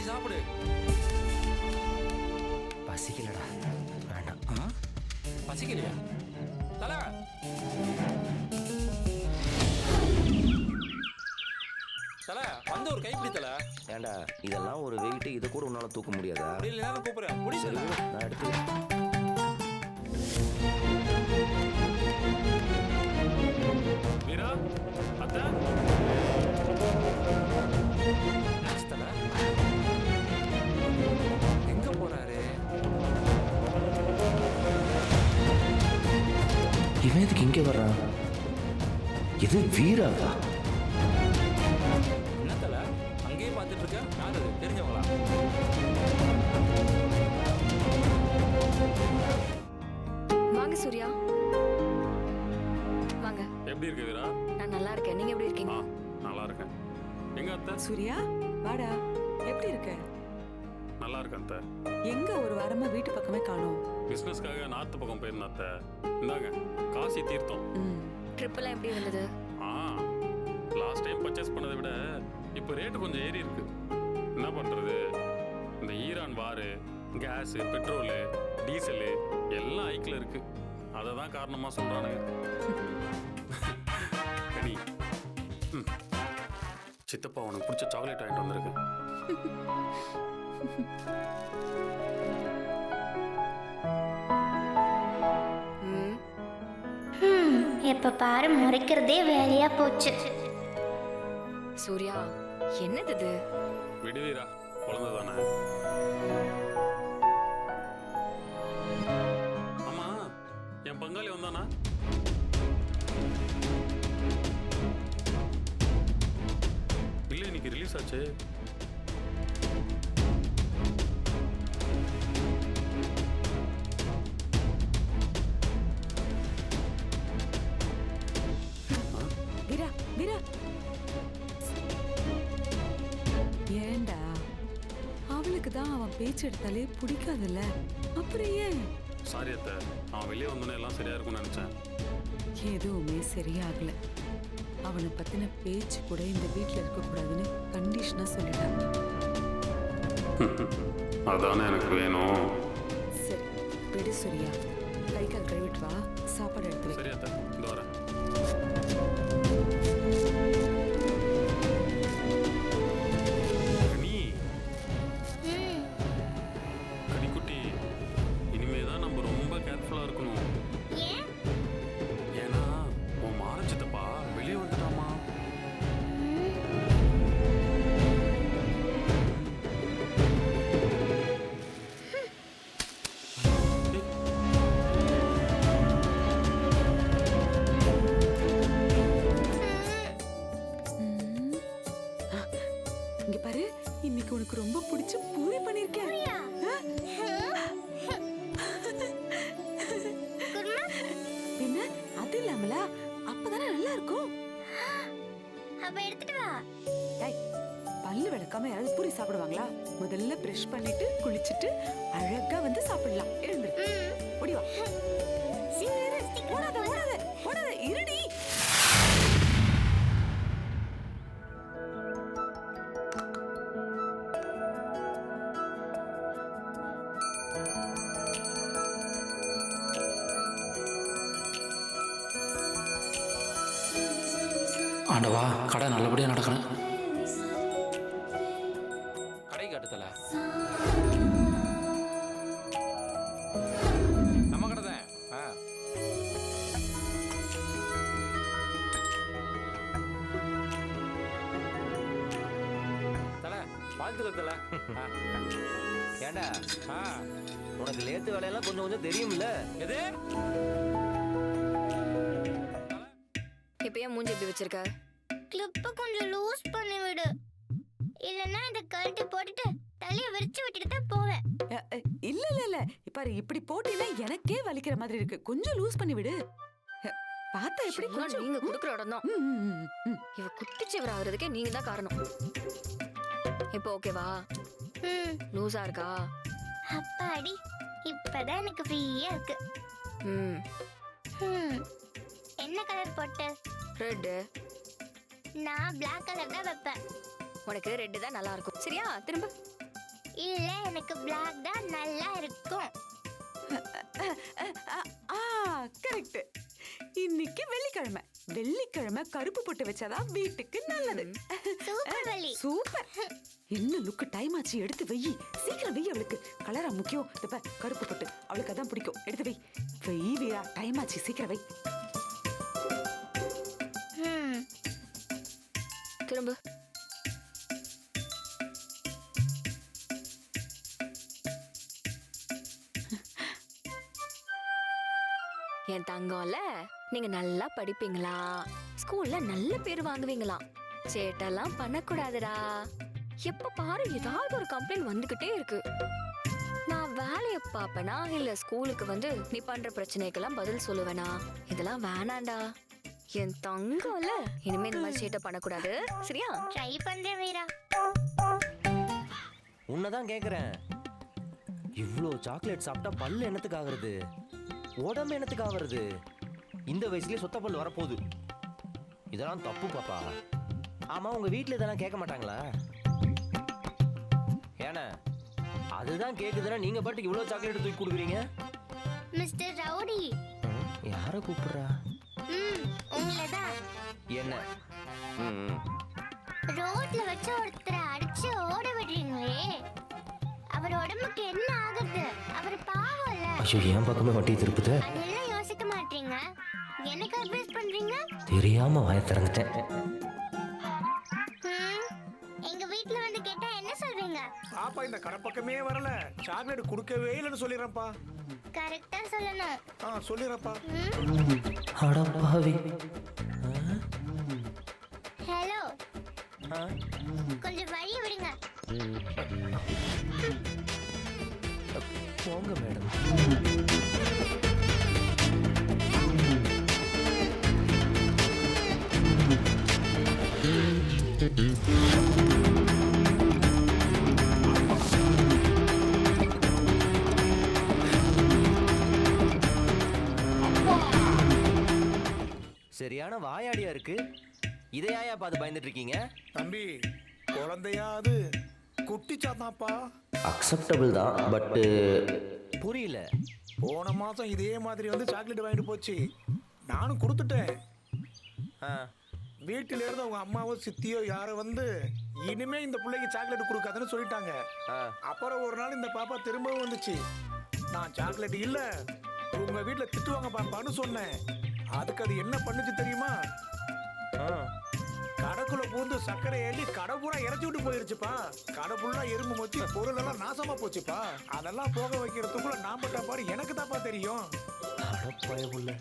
சாப்பிடு. பசிக்கலடா, வேண்டாம். பசிக்கலையா தல? தல வந்து ஒரு கைப்பிடி தல. ஏண்டா இதெல்லாம் ஒரு வெயிட், இதை கூட உன்னால தூக்க முடியாதா? அப்படி இல்லைன்னா கூப்பிடுறேன். முடி சரி தல. நான் எடுத்துக்கிறேன். வீரா, அத்தை, என்னாச்சு தல? எங்க போறாரு? இவன் எதுக்கு இங்கே வர்றான்? இது வீராவா? என்ன தல அங்கேயே பார்த்துட்டு இருக்க? யாரு அது? தெரிஞ்சவங்களா? வாங்க சூர்யா, வாங்க. எப்படி இருக்க வீரா? நான் நல்லா இருக்கேன், நீங்க எப்படி இருக்கீங்க? நல்லா இருக்கேன். எங்க அத்தை? சூர்யா வாடா, எப்படி இருக்க? நல்லா இருக்கேன் அத்தை. எங்க ஒரு வாரமா வீட்டு பக்கமே காணோம். பிசினஸ்க்காக நார்த்து பக்கம் போயிருந்தேன் அத்தை. இந்தாங்க காசி தீர்த்தம். ட்ரிப் எல்லாம் எப்படி இருந்தது? லாஸ்ட் டைம் பர்ச்சேஸ் பண்ணதை விட இப்போ ரேட்டு கொஞ்சம் ஏறி இருக்கு. என்ன பண்றது, இந்த ஈரான் வாரு, கேஸு, பெட்ரோலு, டீசலு எல்லாம் ஹைக்கில் இருக்கு. அதை தான் காரணமாக சொல்கிறானுங்க. கனி, சித்தப்பா உனக்கு பிடிச்ச சாக்லேட் வாங்கிட்டு வந்திருக்கு. எப்ப பாரு முறைக்கிறதே வேலையா போச்சு. சூர்யா, என்னது இது? விடுவீரா, குழந்தை தானே. ஆமா, என் பங்காளி வந்தானா? இல்லை, இன்னைக்கு ரிலீஸ் ஆச்சு. வீரா வீரா, ஏண்டா அவளுக்கு தான் அவன் பேச்சு எடுத்தாலே பிடிக்காதுல்ல, அப்புறம் ஏன்? சாரி அத்தை, அவன் வெளியே வந்தோன்னே எல்லாம் சரியா இருக்கும்னு நினைச்சேன். எதுவுமே சரியாகல. அவனை பத்தின பேச்சு கூட இந்த வீட்டுல இருக்க கூடாதுன்னு கண்டிஷனா சொல்லிட்டான். அதானே எனக்கு வேணும். சரி விடு சூர்யா, கை கால் கழுவிட்டு வா, சாப்பாடு எடுத்து வை. சரி அத்தை, இந்த வரேன். கனி, கனிக்குட்டி, இனிமேதான் நம்ம ரொம்ப கேர்ஃபுல்லா இருக்கணும். ஏன்னா உன் மாரச்சித்தப்பா வெளியே வந்துட்டாமா. இங்க பாரு, இன்னைக்கு உனக்கு ரொம்ப பிடிச்ச பூரி பண்ணிருக்கேன். பின்ன அது இல்லாமல அப்பதானே நல்லா இருக்கும். அப்ப எடுத்துட்டு வா. டேய், பல்லு விளக்காம யாராவது பூரி சாப்பிடுவாங்களா? முதல்ல பிரஷ் பண்ணிட்டு குளிச்சிட்டு அழகா வந்து சாப்பிடலாம். எழுந்துரு, ஓடி வா. ஓடாத ஓடாத ஓடாத, இருடி. ஆண்டவா, கடை நல்லபடியாக நடக்கணும். கடை காட்டுதல நம்ம கடை தான். தல வாழ்த்துக்கள் தல. ஏண்டா உனக்கு லேத்து வேலையெல்லாம் கொஞ்சம் கொஞ்சம் தெரியும்ல? எது இப்ப ஏன் மூஞ்சி எப்படி வச்சிருக்க? கிளிப்ப கொஞ்சம் லூஸ் பண்ணி விடு, இல்லன்னா இந்த கழட்டி போட்டுட்டு தலைய விரிச்சு விட்டுட்டு தான் போவேன். இல்ல இல்ல இல்ல, பாரு இப்படி போட்டினா எனக்கே வலிக்கிற மாதிரி இருக்கு. கொஞ்சம் லூஸ் பண்ணி விடு. பார்த்தா எப்படி எல்லாம் கொஞ்சம் நீங்க குடுக்குற இடம் தான். இவ குட்டிச்சவர் ஆகுறதுக்கே நீங்க தான் காரணம். இப்போ ஓகேவா? லூஸா இருக்கா? அப்பாடி, இப்பதான் எனக்கு ஃப்ரீயா இருக்கு. என்ன கலர் போட்டு? ரெட். நான் பிளாக் கலர் தான் வைப்பேன். உனக்கு ரெட் தான் நல்லா இருக்கும். சரியா? திரும்ப. இல்ல எனக்கு பிளாக் தான் நல்லா இருக்கும். கரெக்ட். இன்னைக்கு வெள்ளிக்கிழமை. வெள்ளிக்கிழமை கருப்பு பொட்டு வச்சாதான் வீட்டுக்கு நல்லது. சூப்பர் வள்ளி. சூப்பர். என்ன லுக்கு, டைம் ஆச்சு, எடுத்து வை. சீக்கிரம் வை. அவளுக்கு கலரா முக்கியம். இப்ப கருப்பு பொட்டு அவளுக்கு அதான் பிடிக்கும். எடுத்து வை. வை வீரா, டைம் ஆச்சு, சீக்கிரம் வை. திரும்ப. என் தங்கம்ல, நீங்க நல்லா படிப்பீங்களா, ஸ்கூல்ல நல்ல பேர் வாங்குவீங்களா, சேட்டெல்லாம் பண்ணக்கூடாதுடா. எப்ப பாரு ஏதாவது ஒரு கம்ப்ளைண்ட் வந்துகிட்டே இருக்கு. நான் வேலைய பாப்பனா இல்ல ஸ்கூலுக்கு வந்து நீ பண்ற பிரச்சனைக்கெல்லாம் பதில் சொல்லுவேனா? இதெல்லாம் வேணாண்டா. என் தங்கம்ல, இனிமே இந்த மாதிரி சேட்டை பண்ணக்கூடாது, சரியா? ட்ரை பண்றேன் வீரா. உன்னதான் கேக்குறேன். இவ்ளோ சாக்லேட் சாப்பிட்டா பல்லு என்னத்துக்கு ஆகுறது? உடம்பு என்னத்துக்கு ஆகுறது? இந்த வயசுலயே சொத்த பல்லு வரப்போகுது. இதெல்லாம் தப்பு பாப்பா. ஆமா, உங்க வீட்டுல இதெல்லாம் கேட்க மாட்டாங்களா? ஏன்னா அதுதான் கேக்குதுன்னா நீங்க பாட்டுக்கு இவ்வளவு சாக்லேட் தூக்கி கொடுக்குறீங்க. Mister rowdy. யார கூப்பிடுறா? உங்களதான். என்ன? ரோட்ல வச்சு ஒருத்தரை அடிச்சு ஓட விடுறீங்களே, அவர் உடம்புக்கு என்ன ஆகுது? அவர் பாவம்ல. ஐயோ, என் பக்கமே வட்டி திருப்புது. அதெல்லாம் யோசிக்க மாட்டீங்க. எனக்கு அட்வைஸ் பண்றீங்க? தெரியாம வாய திறந்துட்டேன். எங்க வீட்ல வந்து கேட்டா என்ன சொல்வீங்க? பாப்பா இந்த கடை பக்கமே வரல, சாக்லேட் கொடுக்கவே இல்லைன்னு சொல்லிடுறேன்ப்பா. கரெக்டா சொல்லணும். சொல்லிடுறேன்ப்பா. அடப்பாவி. ஹலோ, கொஞ்சம் வழி விடுங்க. போங்க மேடம். சரியான வாயாடியா இருக்கு. இதையா பார்த்து பயந்துட்டு இருக்கீங்க? தம்பி, குழந்தையா அது? குட்டிச்சாத்தாப்பா. அக்செப்டபிள் தான், பட் புரியல. போன மாசம் இதே மாதிரி வந்து சாக்லேட் வாங்கிட்டு போச்சு. நானும் கொடுத்துட்டேன். வீட்டில இருந்து அவங்க அம்மாவோ சித்தியோ யாரோ வந்து இனிமே இந்த பிள்ளைக்கு சாக்லேட் கொடுக்காதுன்னு சொல்லிட்டாங்க. அப்புறம் ஒரு நாள் இந்த பாப்பா திரும்பவும் வந்துச்சு. நான் சாக்லேட் இல்ல, உங்க வீட்டுல திட்டுவாங்க பாப்பான்னு சொன்னேன். அதுக்கு அது என்ன பண்ணுச்சு தெரியுமா? கடைக்குள்ள பூந்து சர்க்கரை ஏறி கடை பூரா இறச்சி விட்டு போயிருச்சுப்பா. கடை ஃபுல்லா எறும்பு மொச்சி பொருள் எல்லாம் நாசமா போச்சுப்பா. அதெல்லாம் போக வைக்கிறதுக்குள்ள நான் பட்டா பாரு எனக்கு தான்ப்பா தெரியும். அடப்பாய புள்ள.